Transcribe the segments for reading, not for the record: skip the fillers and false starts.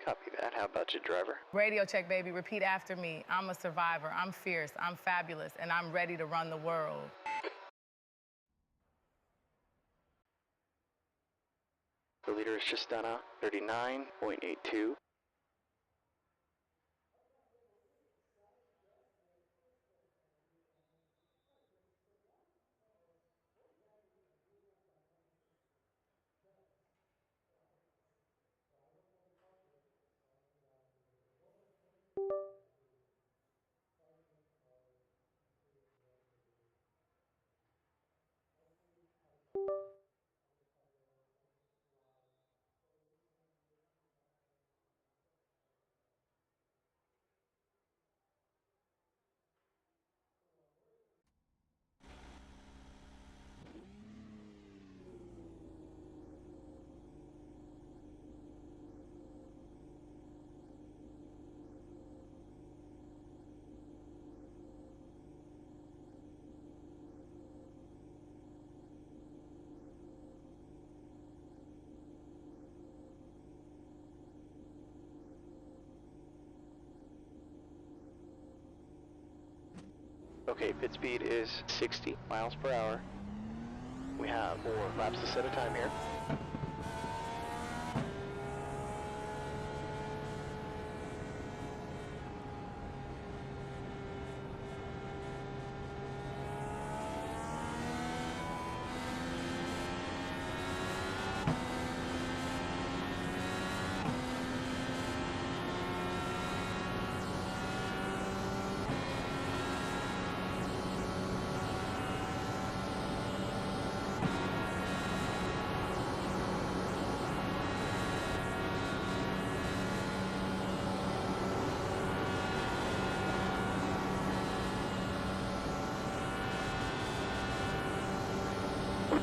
Copy that. How about you, driver? Radio check, baby. Repeat after me. I'm a survivor. I'm fierce. I'm fabulous. And I'm ready to run the world. The leader is just done a 39.82. Okay, pit speed is 60 miles per hour. We have 4 laps to set a time here.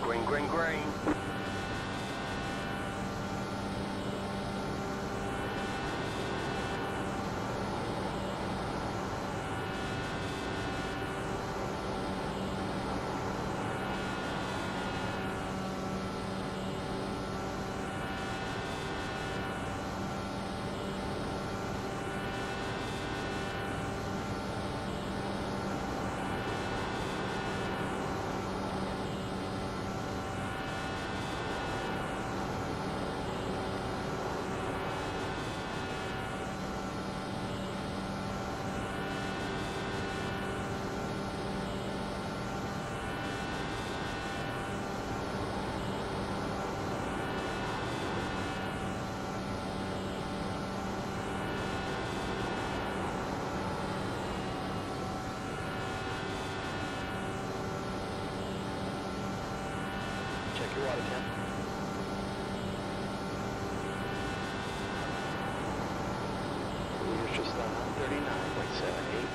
Green, green, green. Check your water temp. The leader's just done a 39.78.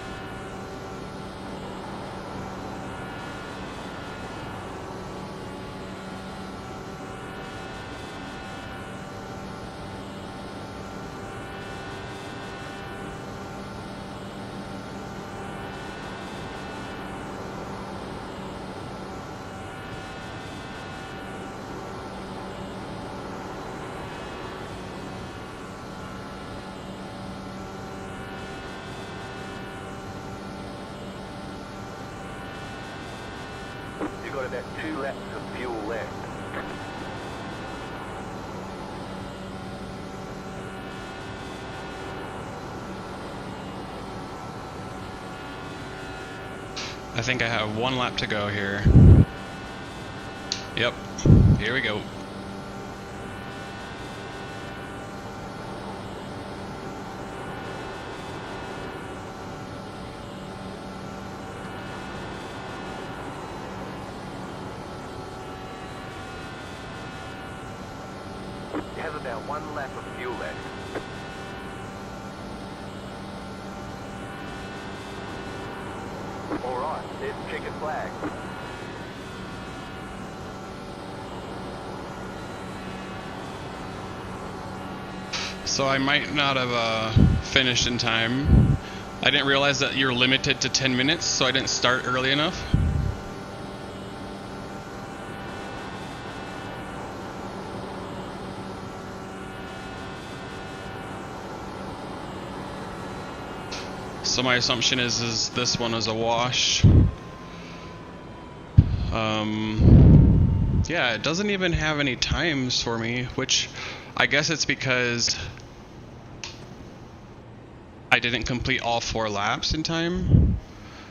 You got about 2 laps of fuel left. I think I have 1 lap to go here. Yep, here we go. You have about 1 lap of fuel left. Alright, there's the checkered flag. So I might not have finished in time. I didn't realize that you're limited to 10 minutes, so I didn't start early enough. So my assumption is this one is a wash. Yeah, it doesn't even have any times for me, which I guess it's because I didn't complete all 4 laps in time.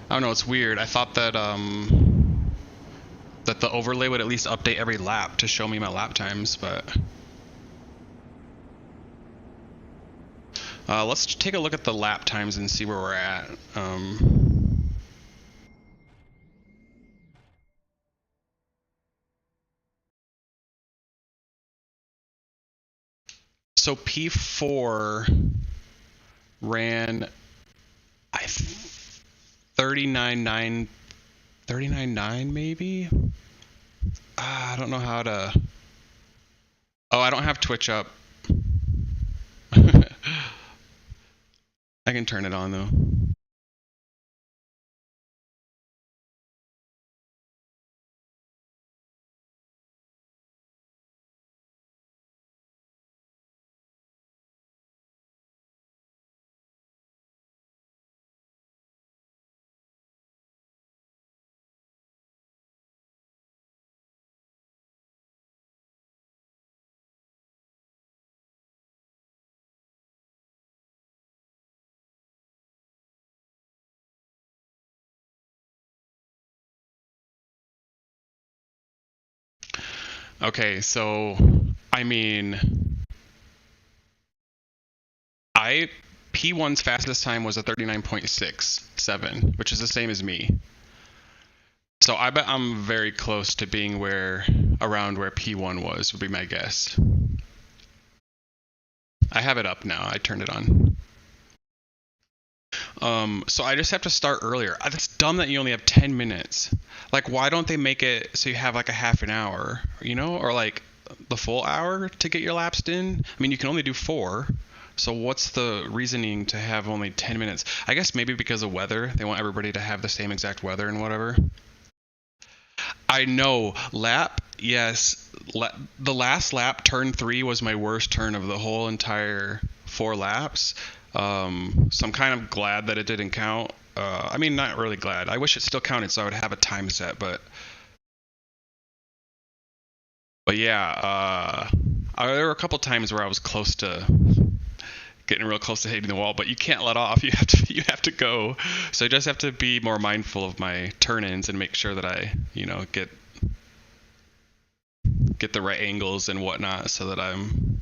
I don't know, it's weird. I thought that that the overlay would at least update every lap to show me my lap times, but let's take a look at the lap times and see where we're at. So P4 ran 39.9 maybe? I don't know how to... Oh, I don't have Twitch up. I can turn it on though. Okay, so I mean, P1's fastest time was a 39.67, which is the same as me. So I bet I'm very close to being around where P1 was, would be my guess. I have it up now. I turned it on. So I just have to start earlier. It's dumb that you only have 10 minutes. Like, why don't they make it so you have like a half an hour, you know, or like the full hour to get your laps in? I mean, you can only do 4. So what's the reasoning to have only 10 minutes? I guess maybe because of weather. They want everybody to have the same exact weather and whatever. I know. Lap, yes. The last lap, turn 3, was my worst turn of the whole entire 4 laps. So I'm kind of glad that it didn't count. I mean, not really glad. I wish it still counted so I would have a time set, but yeah, there were a couple times where I was close to getting real close to hitting the wall, but you can't let off. You have to go. So I just have to be more mindful of my turn-ins and make sure that I, you know, get the right angles and whatnot, so that I'm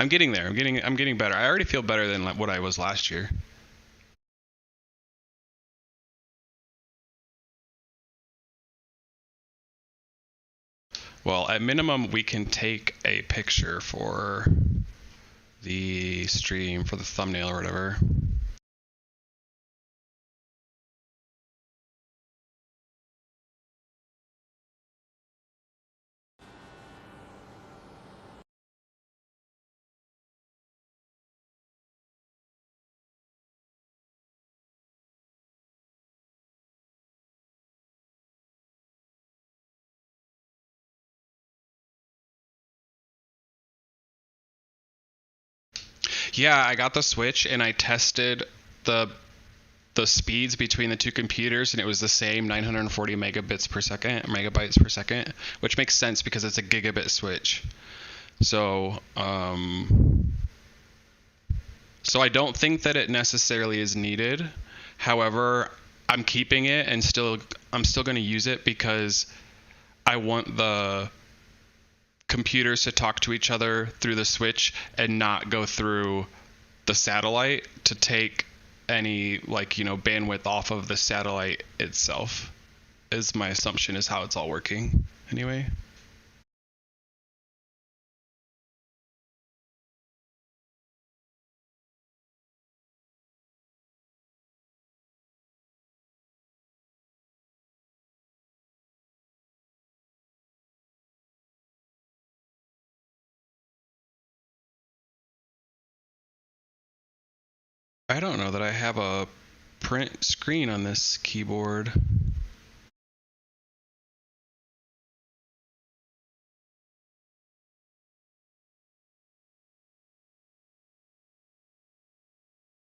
getting there. I'm getting better. I already feel better than what I was last year. Well, at minimum, we can take a picture for the stream, for the thumbnail or whatever. Yeah, I got the Switch and I tested the speeds between the two computers, and it was the same 940 megabytes per second, which makes sense because it's a gigabit Switch. So I don't think that it necessarily is needed. However, I'm keeping it and I'm still going to use it because I want the computers to talk to each other through the Switch and not go through the satellite to take any, like, you know, bandwidth off of the satellite itself, is my assumption, is how it's all working anyway. I don't know that I have a print screen on this keyboard.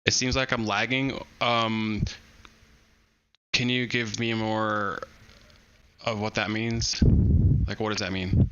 It seems like I'm lagging. Can you give me more of what that means? Like, what does that mean?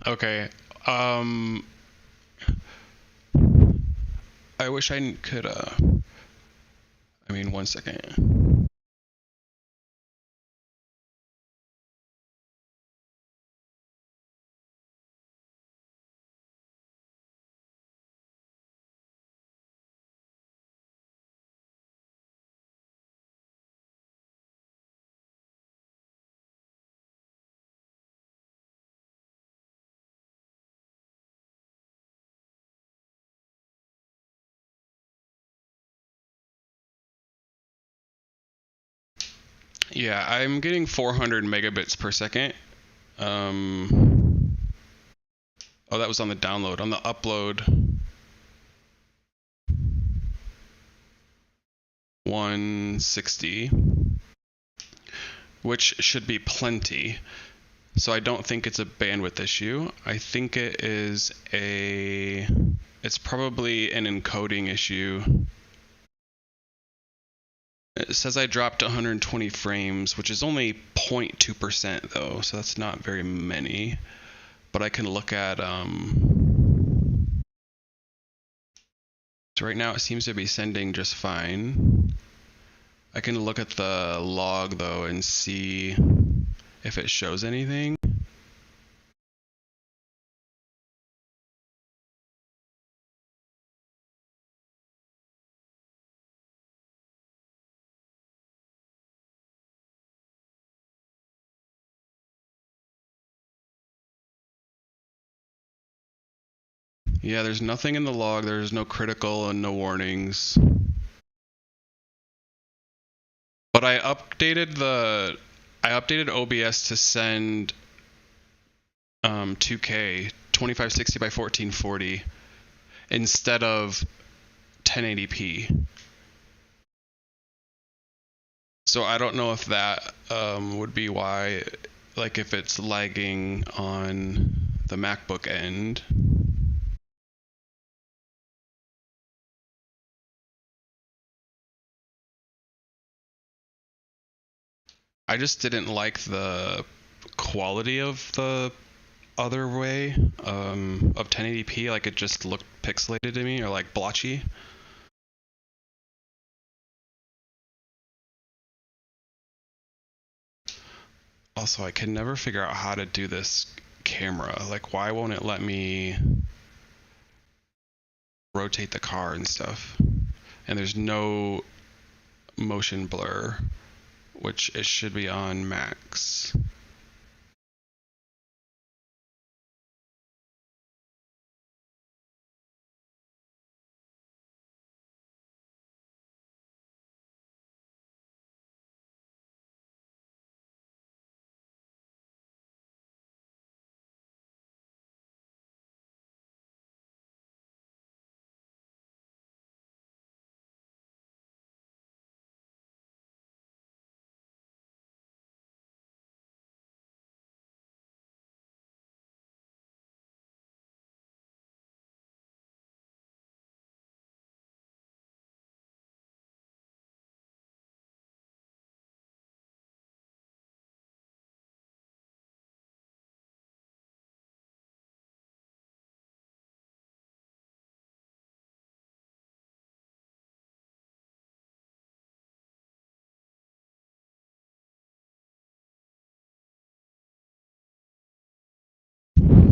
Okay. I wish I could, I mean, 1 second. Yeah, I'm getting 400 megabits per second. Oh, that was on the download. On the upload, 160, which should be plenty. So I don't think it's a bandwidth issue. I think it's probably an encoding issue. It says I dropped 120 frames, which is only 0.2% though, so that's not very many. But I can look at, so right now it seems to be sending just fine. I can look at the log though and see if it shows anything. Yeah, there's nothing in the log. There's no critical and no warnings. But I updated OBS to send 2K 2560 by 1440 instead of 1080p. So I don't know if that would be why, like if it's lagging on the MacBook end. I just didn't like the quality of the other way of 1080p. Like it just looked pixelated to me, or like blotchy. Also, I can never figure out how to do this camera. Like, why won't it let me rotate the car and stuff? And there's no motion blur, which it should be on max.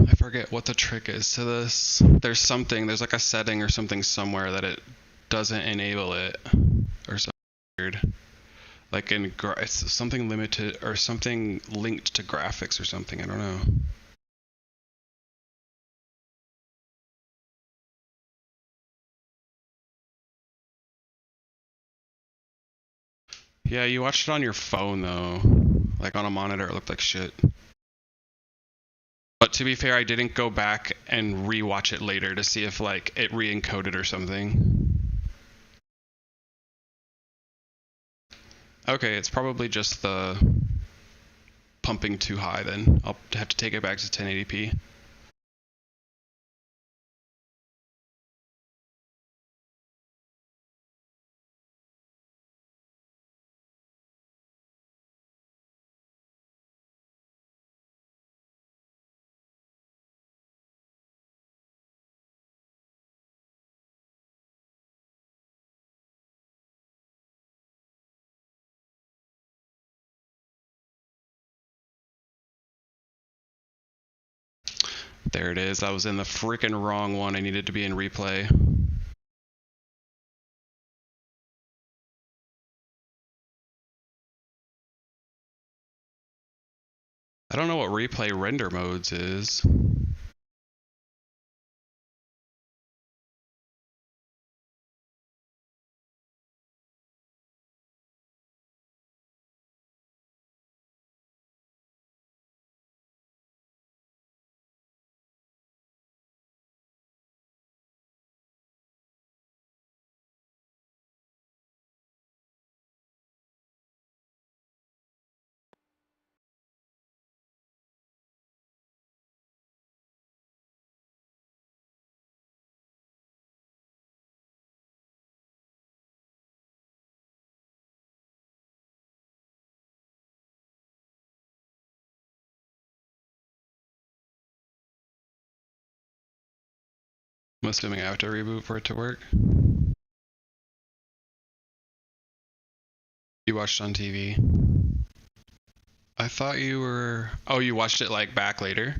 I forget what the trick is to this. There's like a setting or something somewhere that it doesn't enable it or something weird. Like it's something limited or something linked to graphics or something, I don't know. Yeah, you watched it on your phone though. Like on a monitor it looked like shit. But to be fair, I didn't go back and re-watch it later to see if like it re-encoded or something. Okay, it's probably just the pumping too high then. I'll have to take it back to 1080p. There it is. I was in the freaking wrong one. I needed to be in replay. I don't know what replay render modes is. I'm assuming I have to reboot for it to work. You watched on TV. I thought you were... Oh, you watched it like back later?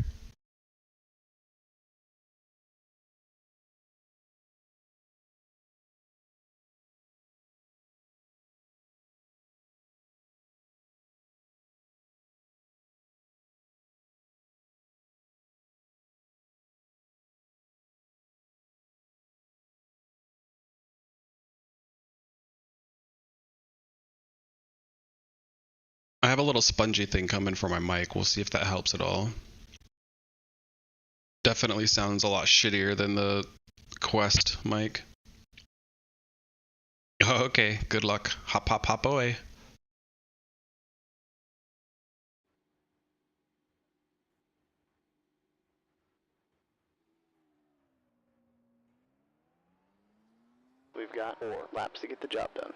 I have a little spongy thing coming for my mic. We'll see if that helps at all. Definitely sounds a lot shittier than the Quest mic. Oh, okay, good luck. Hop, hop, hop away. We've got 4 laps to get the job done.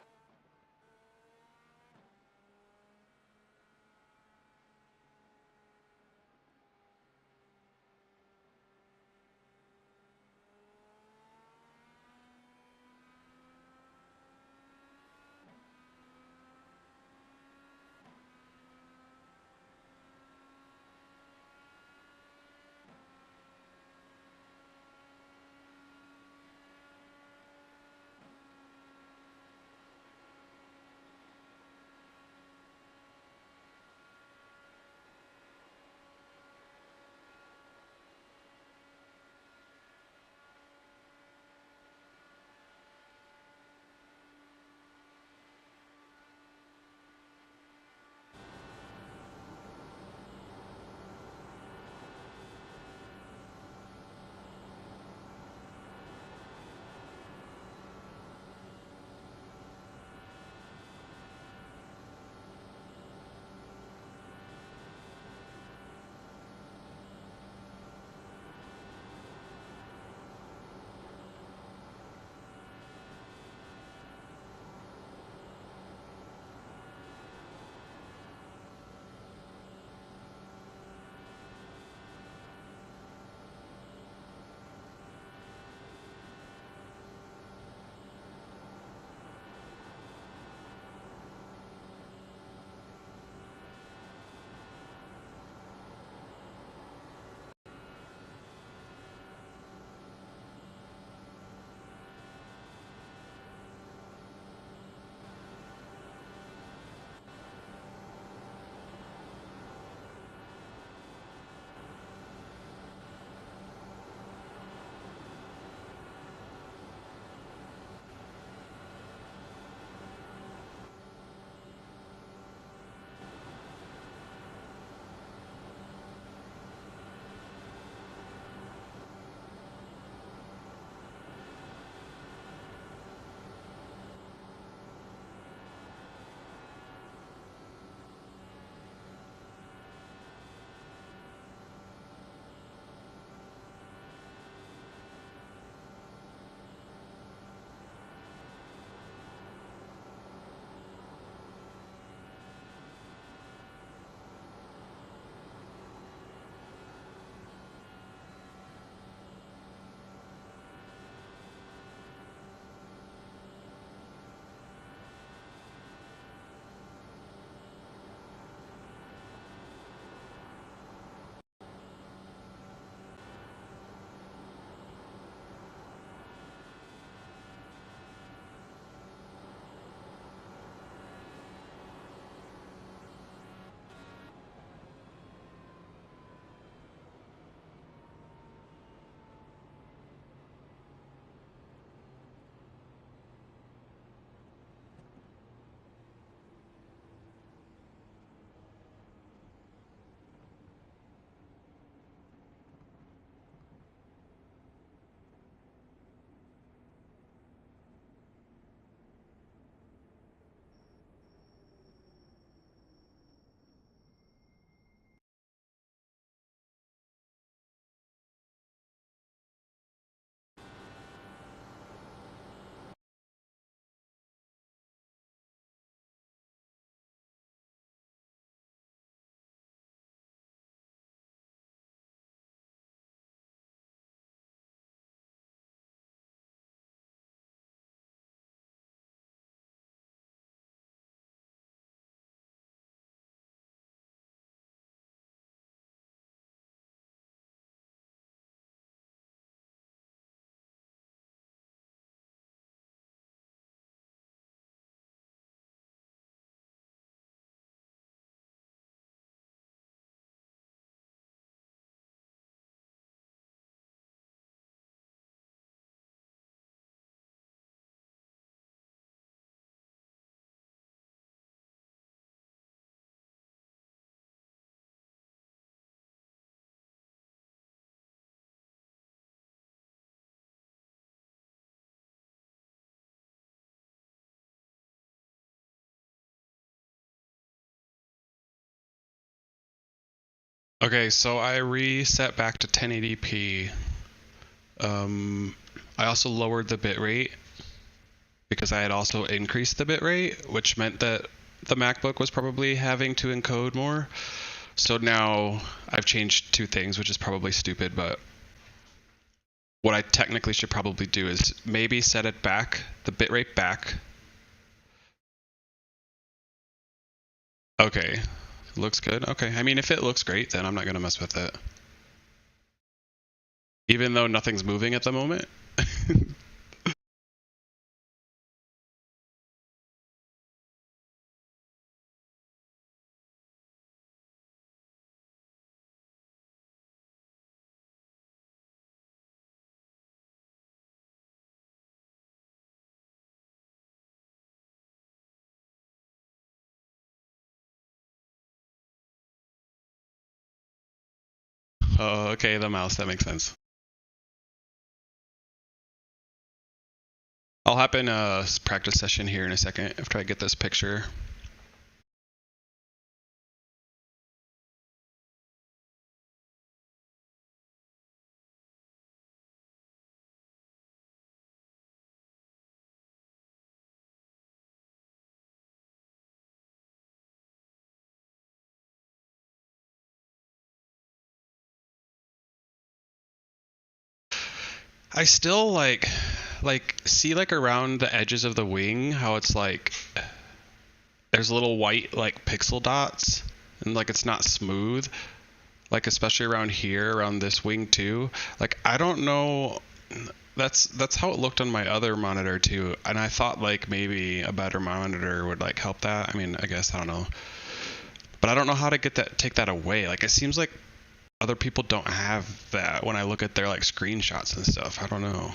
Okay, so I reset back to 1080p. I also lowered the bitrate because I had also increased the bitrate, which meant that the MacBook was probably having to encode more. So now I've changed two things, which is probably stupid, but what I technically should probably do is maybe set it back, the bitrate back. Okay, looks good. Okay, I mean, if it looks great, then I'm not gonna mess with it. Even though nothing's moving at the moment. Oh, okay, the mouse, that makes sense. I'll hop in a practice session here in a second after I get this picture. I still like see like around the edges of the wing how it's like there's little white like pixel dots and like it's not smooth, like especially around here around this wing too. Like I don't know, that's how it looked on my other monitor too, and I thought like maybe a better monitor would like help that. I mean, I guess I don't know, but I don't know how to take that away. Like it seems like other people don't have that when I look at their like screenshots and stuff. I don't know.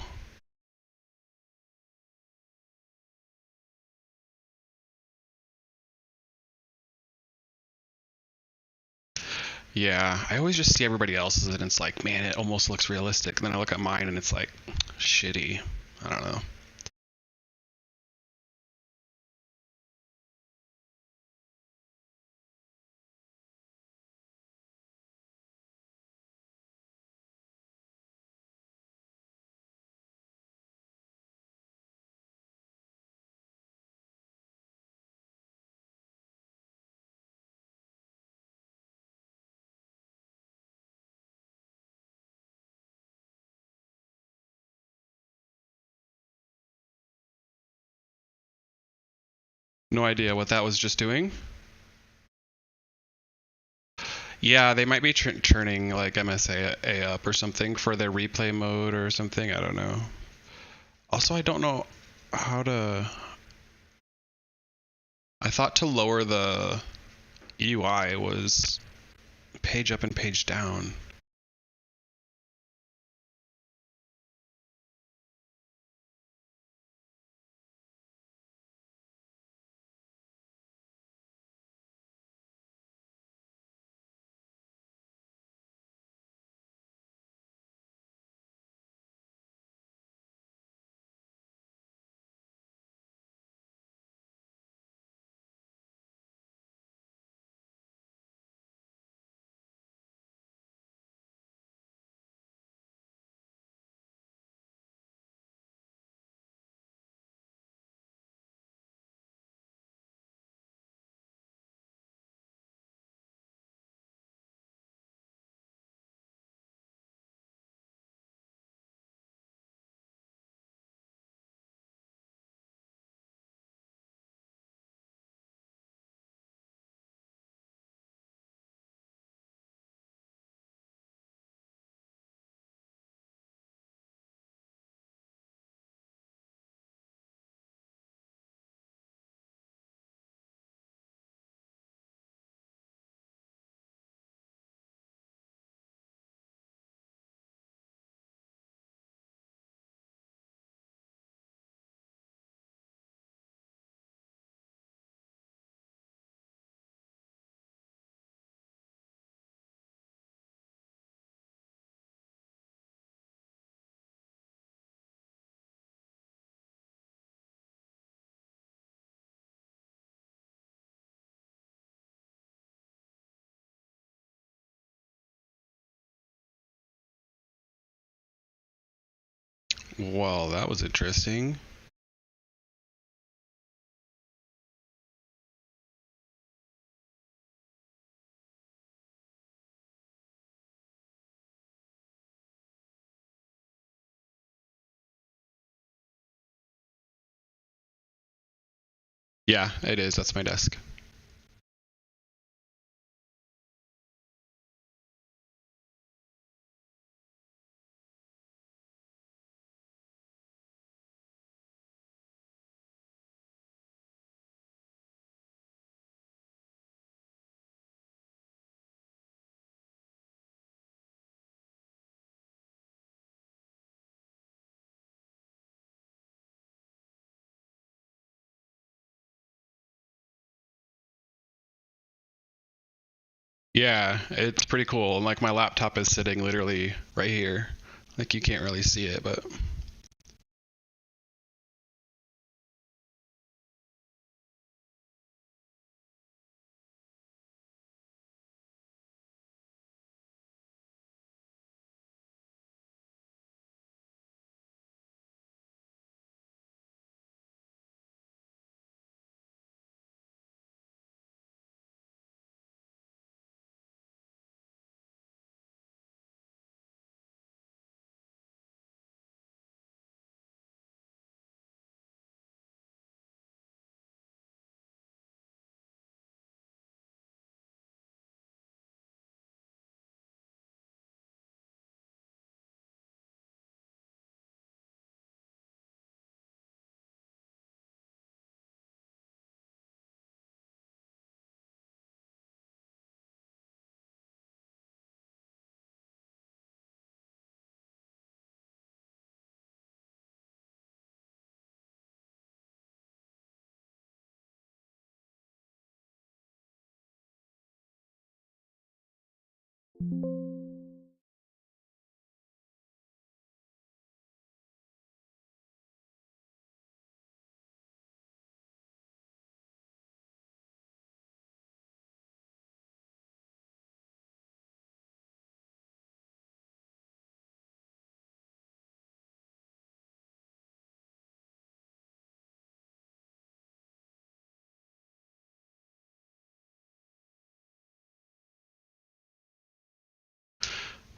Yeah, I always just see everybody else's and it's like, man, it almost looks realistic. And then I look at mine and it's like, shitty. I don't know. No idea what that was just doing. Yeah, they might be churning like MSA up or something for their replay mode or something. I don't know. Also, I don't know how to. I thought to lower the UI was page up and page down. Well, that was interesting. Yeah, it is. That's my desk. Yeah, it's pretty cool. And like my laptop is sitting literally right here. Like you can't really see it, but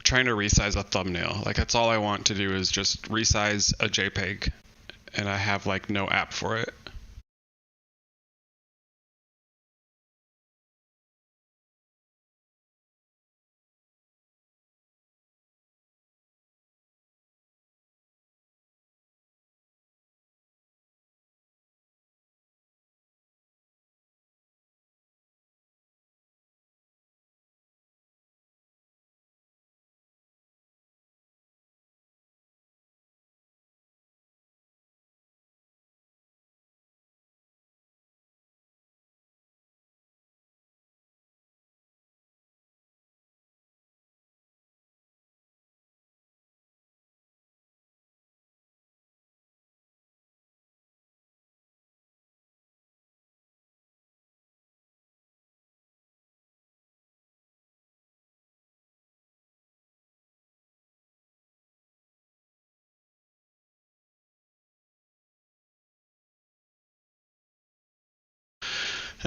trying to resize a thumbnail. Like that's all I want to do is just resize a JPEG, and I have like no app for it.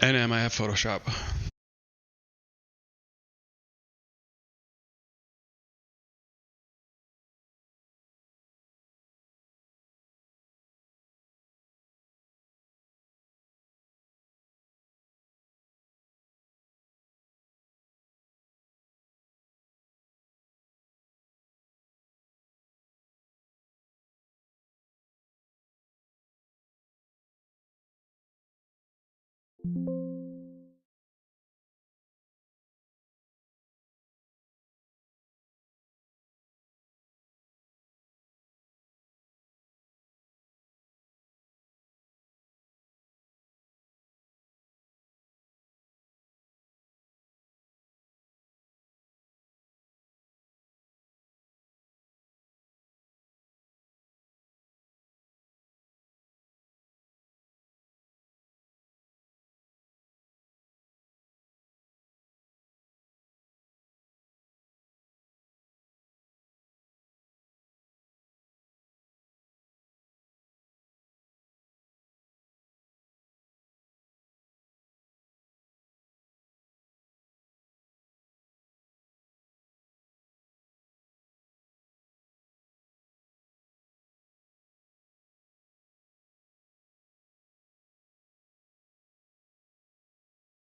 And I have Photoshop.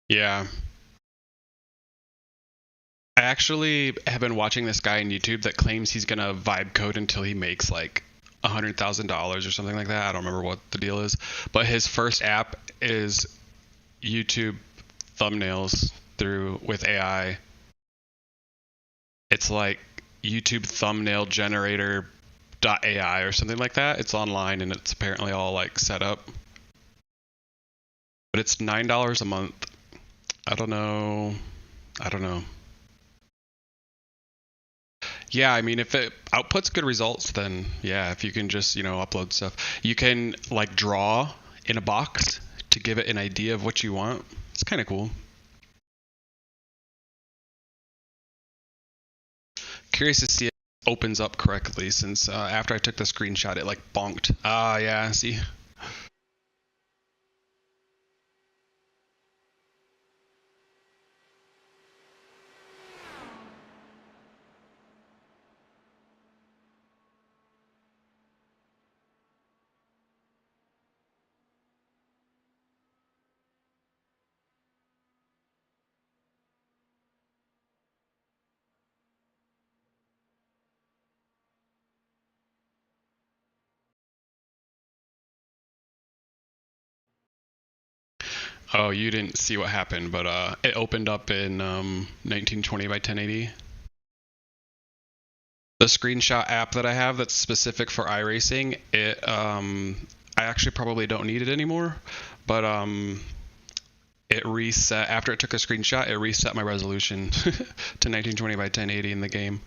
Yeah. I actually have been watching this guy on YouTube that claims he's gonna vibe code until he makes like $100,000 or something like that. I don't remember what the deal is, but his first app is YouTube thumbnails through with AI. It's like YouTube thumbnail generator .ai or something like that. It's online and it's apparently all like set up. But it's $9 a month. I don't know. Yeah, I mean, if it outputs good results, then yeah, if you can just, upload stuff. You can like draw in a box to give it an idea of what you want. It's kind of cool. Curious to see if it opens up correctly, since after I took the screenshot, it like bonked. Ah, yeah, see? Oh, you didn't see what happened, but it opened up in 1920 by 1080. The screenshot app that I have that's specific for iRacing, I actually probably don't need it anymore, but it reset after it took a screenshot. It reset my resolution to 1920 by 1080 in the game.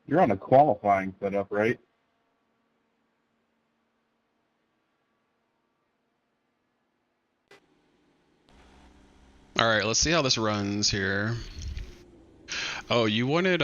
You're on a qualifying setup, right? All right, let's see how this runs here. Oh, you wanted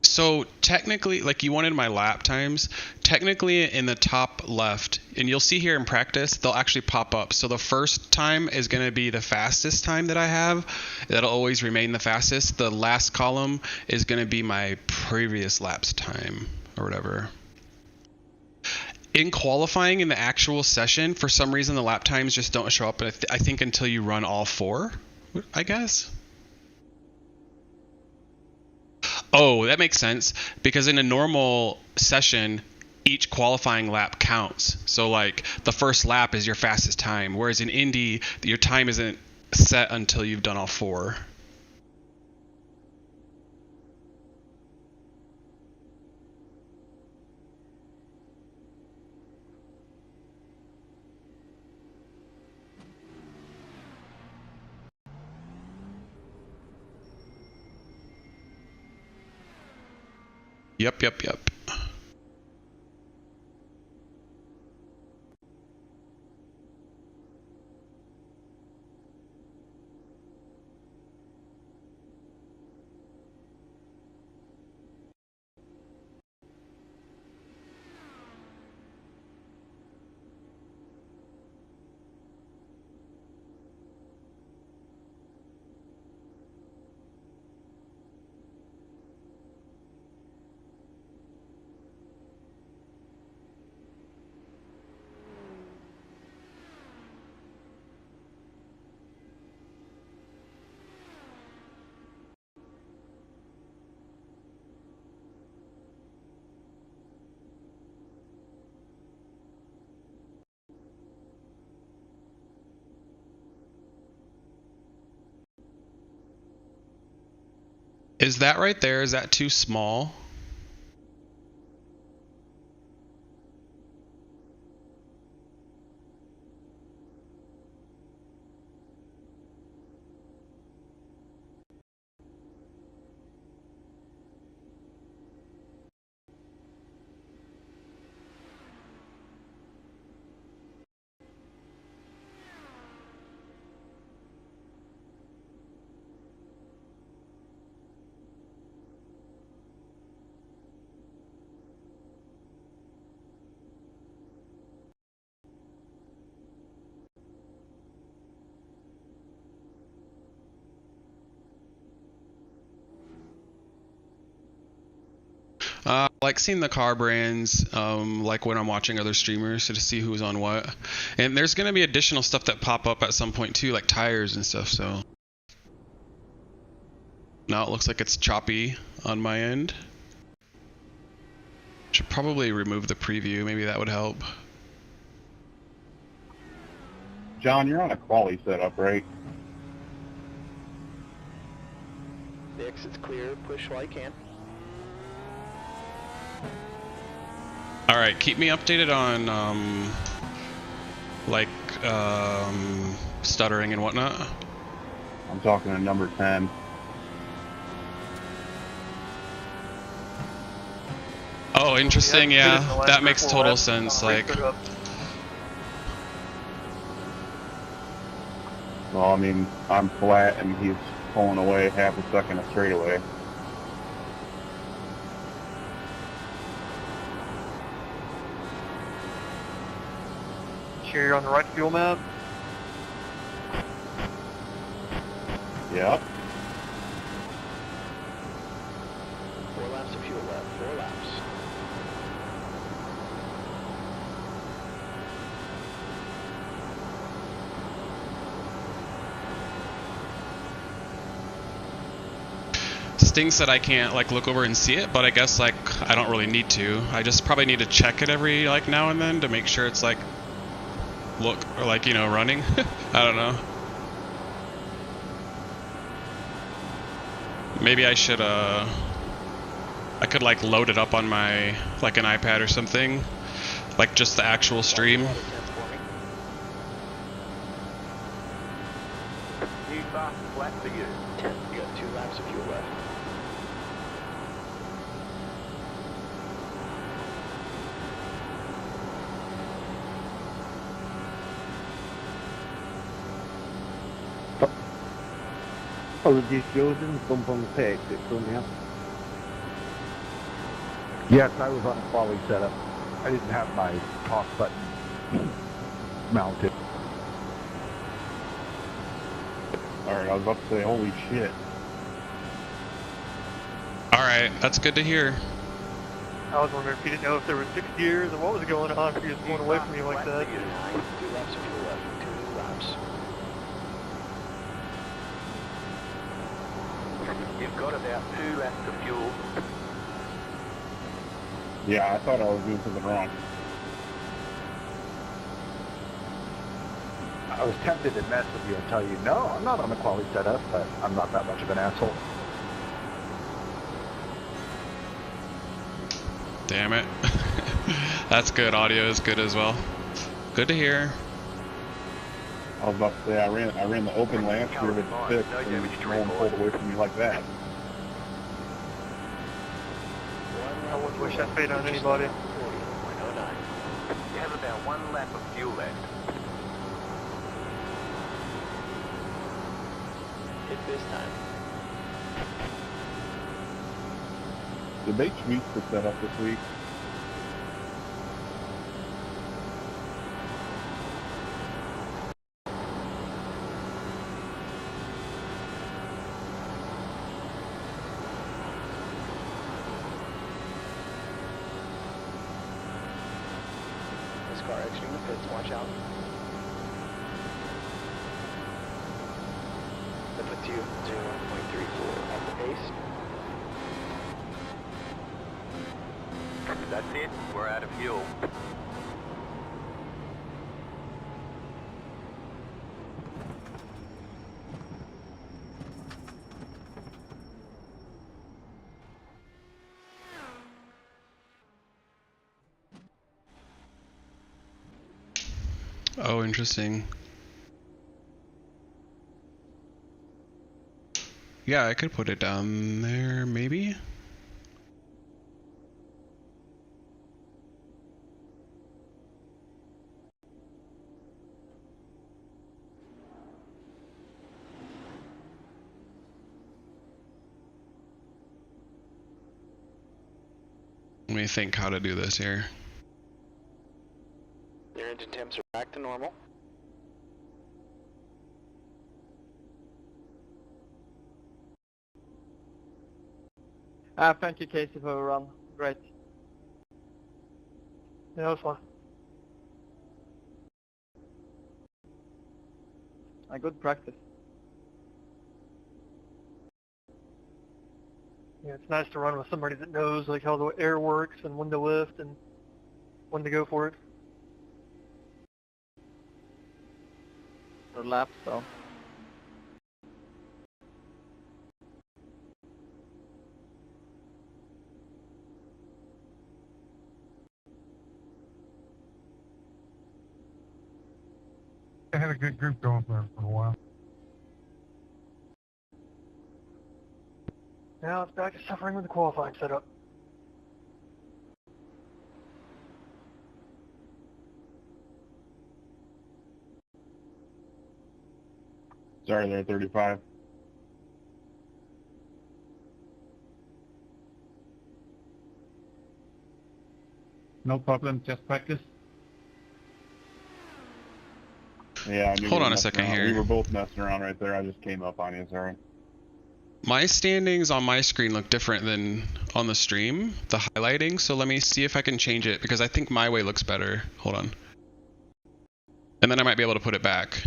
so technically, like, you wanted my lap times. Technically, in the top left, and you'll see here in practice, they'll actually pop up. So the first time is going to be the fastest time that I have. That'll always remain the fastest. The last column is going to be my previous lap's time or whatever. In qualifying in the actual session, for some reason the lap times just don't show up. I think until you run all four, I guess. Oh, that makes sense, because in a normal session, each qualifying lap counts. So like the first lap is your fastest time, whereas in Indy, your time isn't set until you've done all four. Yep. Is that right there? Is that too small? Like seeing the car brands, like when I'm watching other streamers to see who's on what. And there's gonna be additional stuff that pop up at some point too, like tires and stuff, so. Now it looks like it's choppy on my end. Should probably remove the preview, maybe that would help. John, you're on a quali setup, right? The exit's clear. Push while you can. Alright, keep me updated on, stuttering and whatnot. I'm talking to number 10. Oh, interesting, yeah. That makes total sense, like... Well, I mean, I'm flat and he's pulling away half a second a straightaway. Sure you're on the right fuel map? Yep. 4 laps of fuel left. 4 laps. Stinks that I can't like look over and see it, but I guess like I don't really need to. I just probably need to check it every like now and then to make sure it's like look or like, you know, running. I don't know. Maybe I should I could like load it up on my like an iPad or something, like just the actual stream. New fast flat for you. 10. You got 2 laps of fuel left. Apologies, Joe, didn't bump on the peg that coming up. Yes, I was on a quality setup. I didn't have my talk button mounted. Alright, I was about to say, holy shit. Alright, that's good to hear. I was wondering if you didn't know if there were 6 gears or what was going on if you just going away from me like that. 9. 2 laps of fuel left. 2 laps. You've got about 2 laps of fuel. Yeah, I thought I was doing something wrong. I was tempted to mess with you and tell you, no, I'm not on a quality setup, but I'm not that much of an asshole. Damn it. That's good. Audio is good as well. Good to hear. I was about to say, I ran the open last year with 6 and no one pulled away from me like that. I wouldn't wish that fate on anybody. 40.09. You have about 1 lap of fuel left. Hit this time. Did they tweak the setup this week? This car exiting the pits. Watch out. That puts you 0.34 off the pace. That's it. We're out of fuel. Oh, interesting. Yeah, I could put it down there, maybe? Let me think how to do this here. Your engine temps are back to normal. Thank you, Casey, for the run. Great. Yeah, that was fun. A good practice. Yeah, it's nice to run with somebody that knows like how the air works and when to lift and when to go for it. For laps, so. I had a good group going for a while. Now it's back to suffering with the qualifying setup. Sorry there, 35. No problem, just practice. Yeah, I knew Hold we were on a messing second around. here. We were both messing around right there. I just came up on you, sorry. My standings on my screen look different than on the stream, the highlighting, so let me see if I can change it, because I think my way looks better. Hold on. And then I might be able to put it back.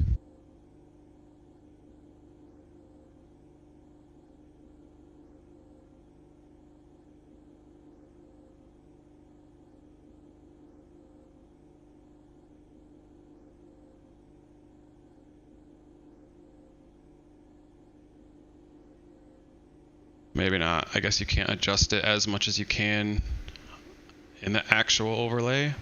Maybe not. I guess you can't adjust it as much as you can in the actual overlay.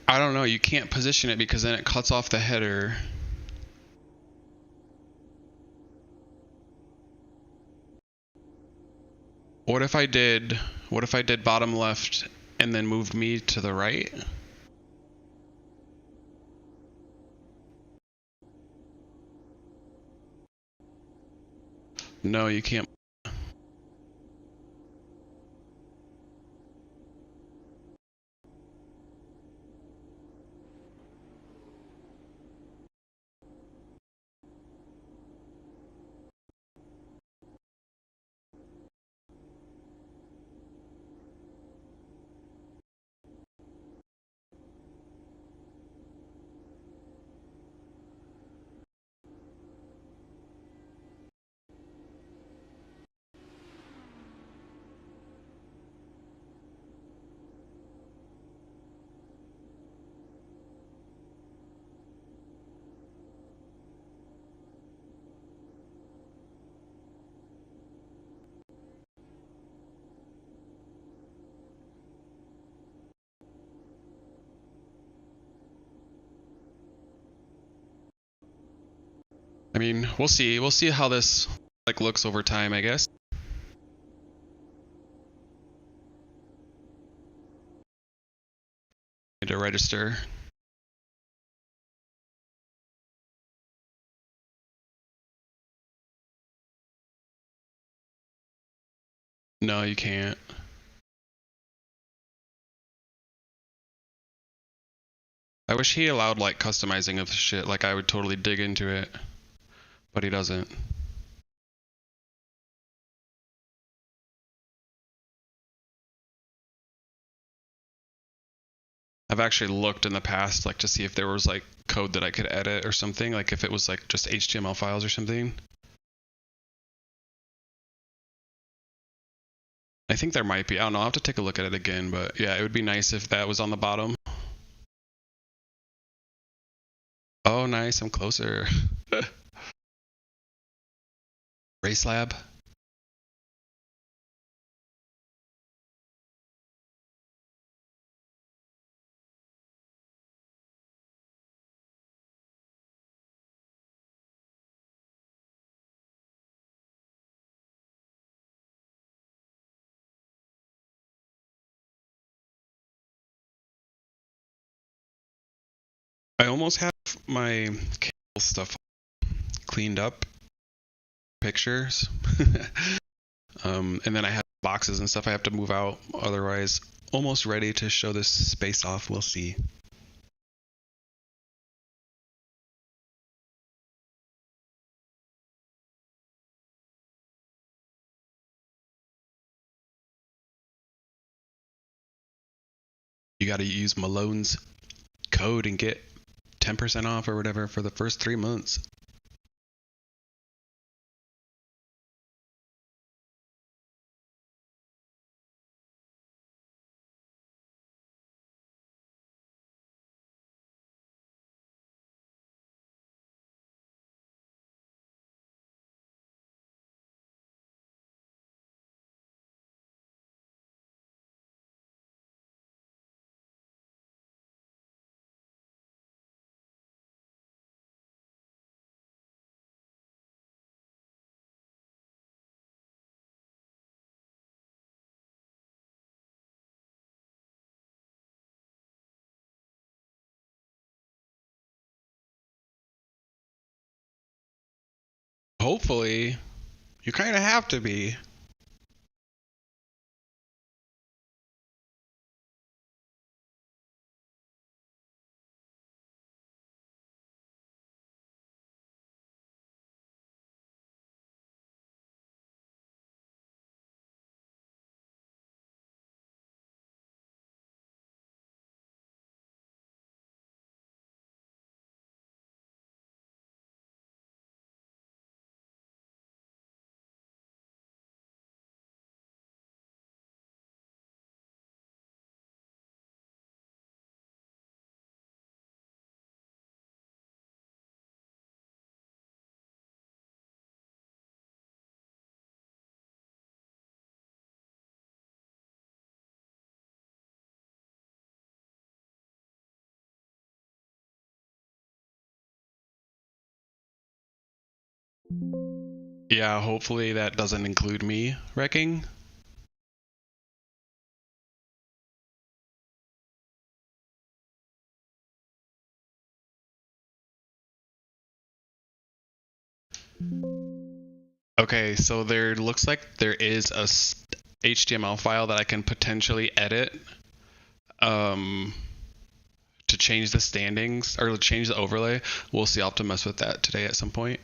I don't know, you can't position it because then it cuts off the header. What if I did bottom left and then moved me to the right? No, you can't. I mean, we'll see. We'll see how this like looks over time, I guess. Need to register. No, you can't. I wish he allowed like customizing of shit. Like I would totally dig into it, but he doesn't. I've actually looked in the past like to see if there was like code that I could edit or something, like if it was like just HTML files or something. I think there might be. I don't know. I'll have to take a look at it again, but yeah, it would be nice if that was on the bottom. Oh, nice. I'm closer. Race Lab. I almost have my cable stuff cleaned up. Pictures. And then I have boxes and stuff I have to move out. Otherwise, almost ready to show this space off. We'll see. You got to use Malone's code and get 10% off or whatever for the first 3 months. Hopefully, you kind of have to be. Yeah, hopefully that doesn't include me wrecking. Okay, so there looks like there is a HTML file that I can potentially edit to change the standings or to change the overlay. We'll see. I'll have to mess with that today at some point.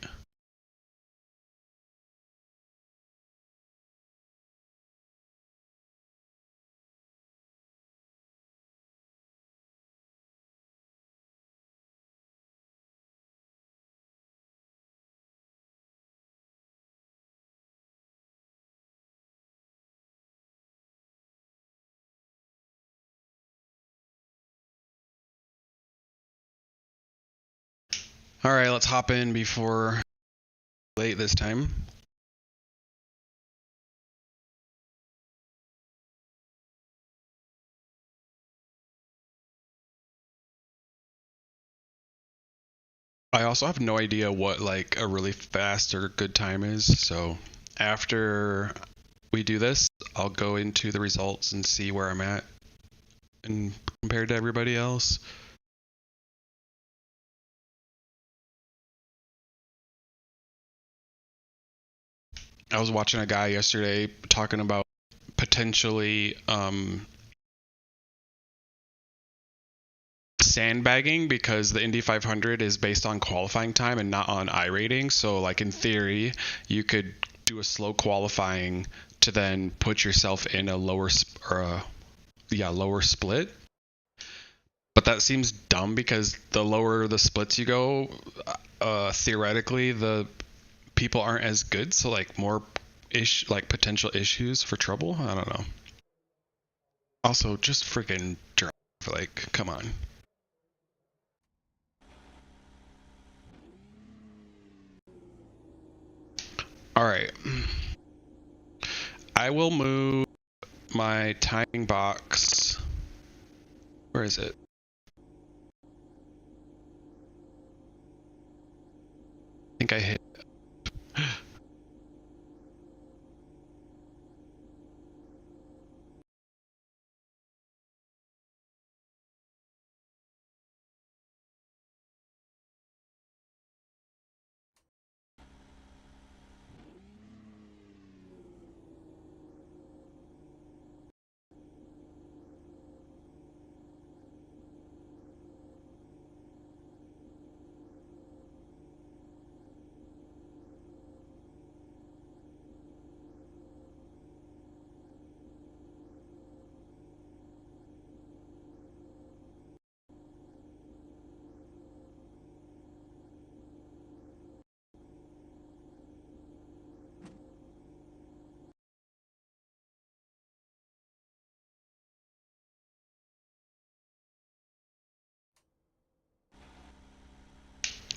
All right, let's hop in before late this time. I also have no idea what like a really fast or good time is, so after we do this, I'll go into the results and see where I'm at and compared to everybody else. I was watching a guy yesterday talking about potentially sandbagging because the Indy 500 is based on qualifying time and not on iRating. So like in theory, you could do a slow qualifying to then put yourself in a lower lower split. But that seems dumb because the lower the splits you go, theoretically the people aren't as good. So like more potential issues for trouble. I don't know. Also, just freaking drive. Like, come on. Alright. I will move my timing box. Where is it? I think I hit.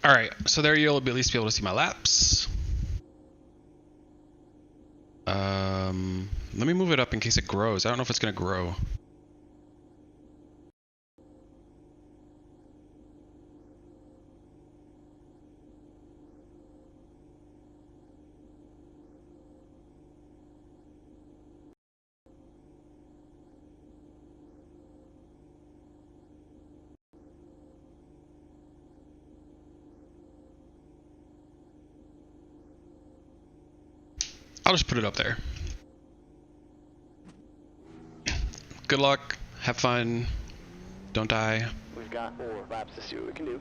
Alright, so there you'll at least be able to see my laps. Let me move it up in case it grows. I don't know if it's going to grow. I'll just put it up there. Good luck. Have fun. Don't die. We've got 4 laps to see what we can do.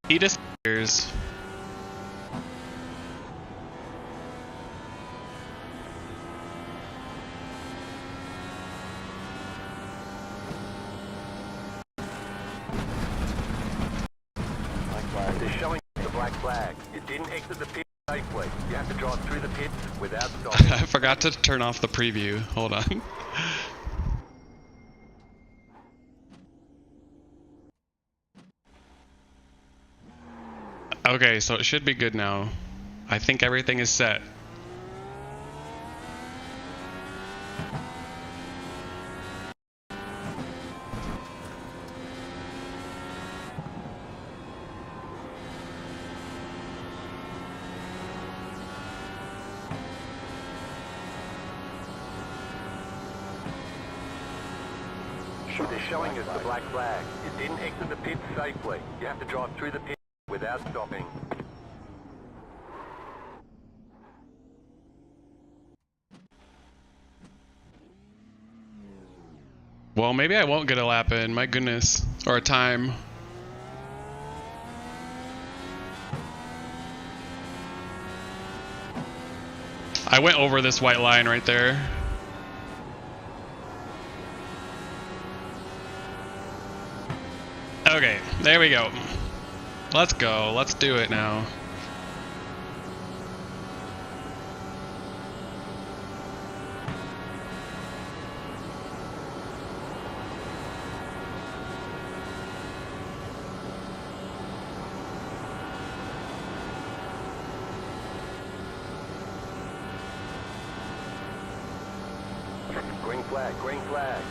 Edith Spears. They're showing the black flag. You didn't exit the pit safely. You have to drive through the pits without stopping. I forgot to turn off the preview. Hold on. Okay, so it should be good now. I think everything is set. They're showing us the black flag. You didn't exit the pit safely. You have to drive through the pit without stopping. Well, maybe I won't get a lap in. My goodness. Or a time. I went over this white line right there. Okay, there we go. Let's go. Let's do it now. Green flag, green flag.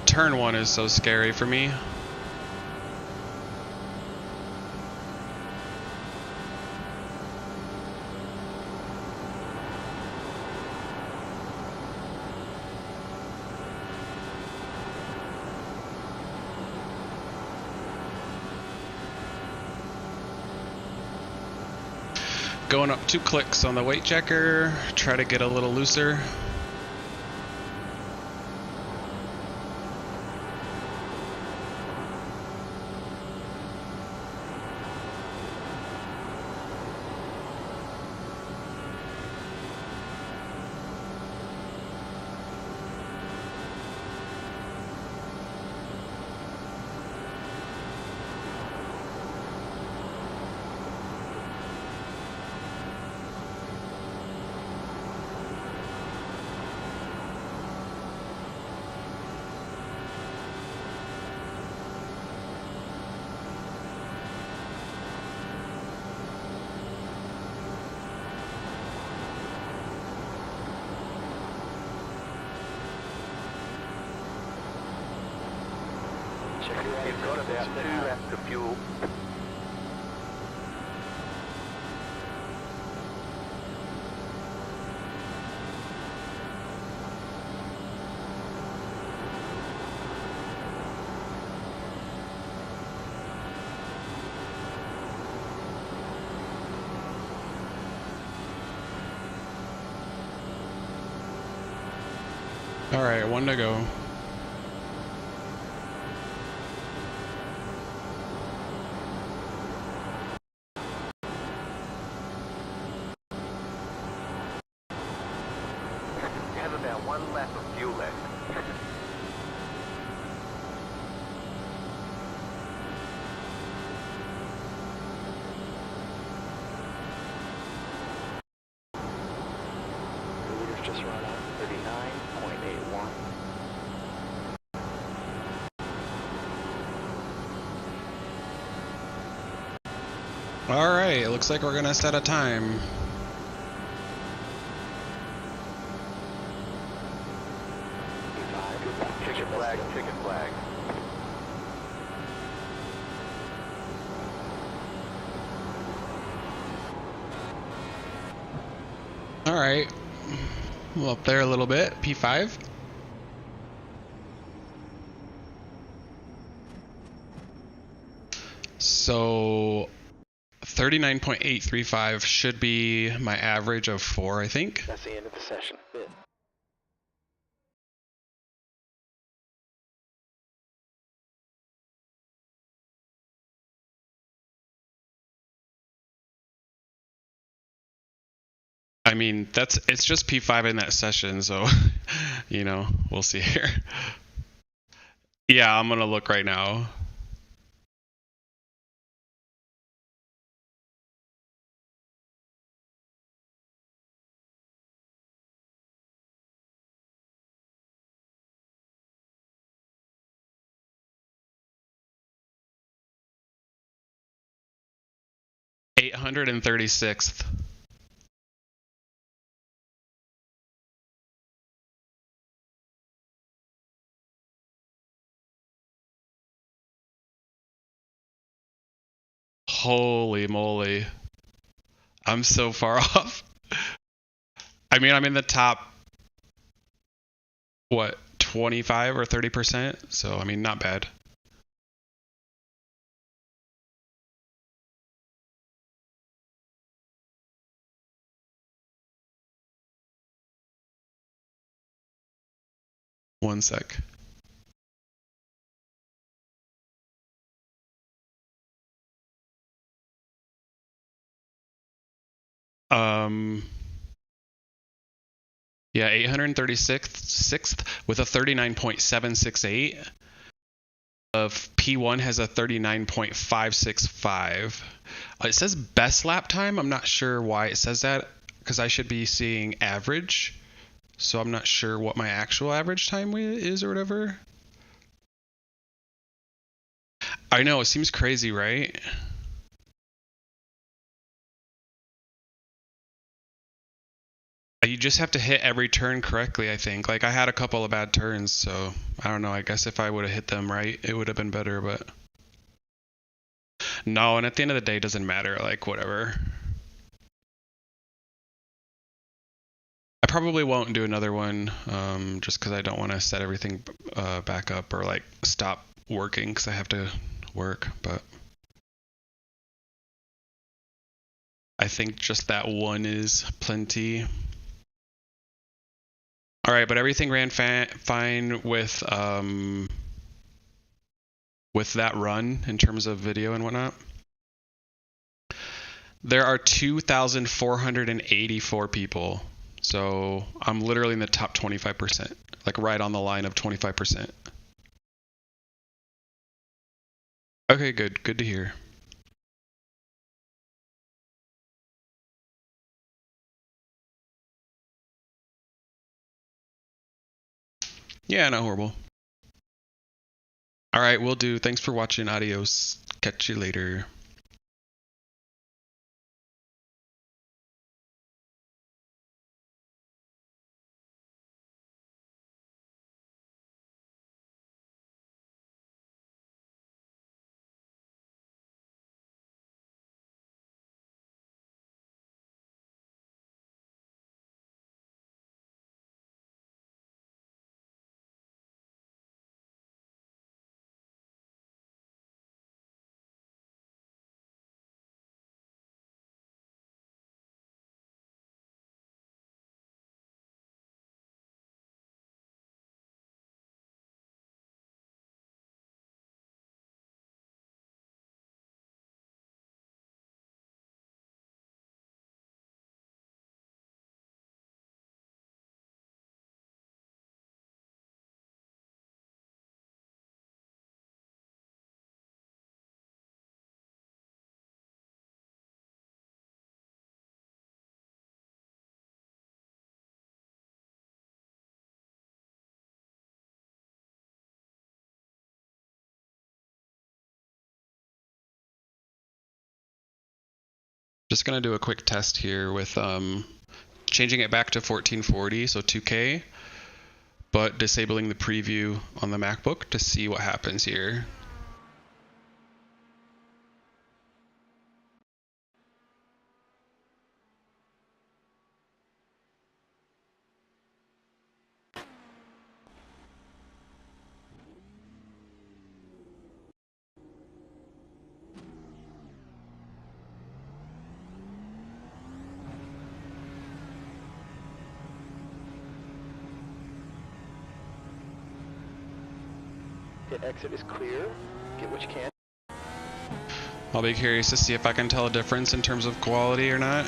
Turn 1 is so scary for me. Going up 2 clicks on the weight checker. Try to get a little looser. You've got about 2 laps of fuel. All right, 1 to go. You have about 1 lap of fuel left. Liters just run out 39.81. All right, it looks like we're gonna set a time. Chicken flag, chicken flag. All right, well, up there a little bit. P5. So 39.835 should be my average of 4, I think. That's the end of the session. Bit. I mean, it's just P5 in that session, so you know, we'll see here. Yeah, I'm gonna look right now. $836th. Holy moly. I'm so far off. I mean, I'm in the top, what, 25 or 30%? So, I mean, not bad. One sec. Yeah, 836th with a 39.768. P1 has a 39.565. It says best lap time. I'm not sure why it says that, because I should be seeing average. So I'm not sure what my actual average time is or whatever. I know, it seems crazy, right? You just have to hit every turn correctly, I think. Like, I had a couple of bad turns, so I don't know. I guess if I would have hit them right, it would have been better, but no, and at the end of the day, it doesn't matter. Like, whatever. I probably won't do another one, just because I don't want to set everything back up or, like, stop working because I have to work, but I think just that one is plenty. All right, but everything ran fine with that run in terms of video and whatnot. There are 2,484 people. So I'm literally in the top 25%, like right on the line of 25%. Okay, good. Good to hear. Yeah, not horrible. All right, will do. Thanks for watching. Adios. Catch you later. Just gonna do a quick test here with changing it back to 1440, so 2K, but disabling the preview on the MacBook to see what happens here. The exit is clear. Get what you can. I'll be curious to see if I can tell a difference in terms of quality or not.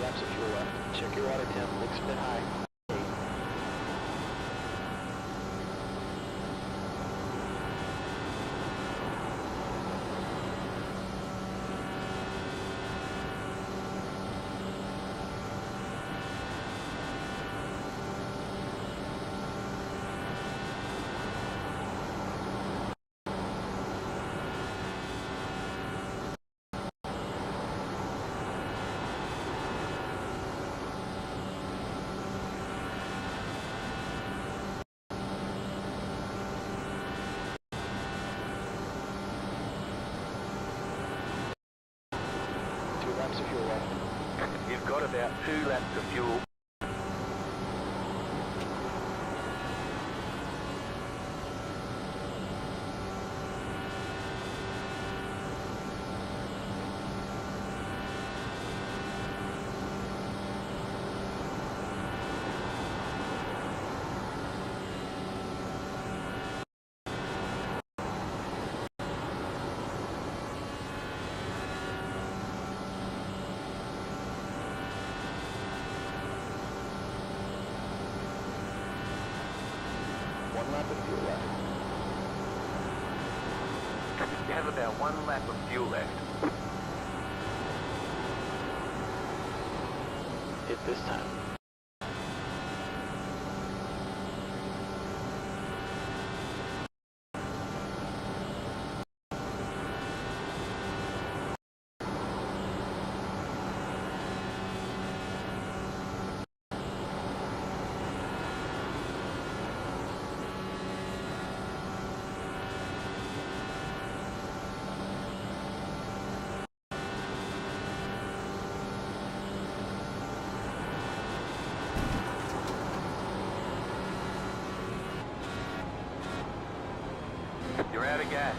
Laps of fuel left. Check your water temp. Looks a bit high. Laps of fuel left. You've got about 2 laps of fuel. You have about 1 lap of fuel left. Hit this time. You're out of gas.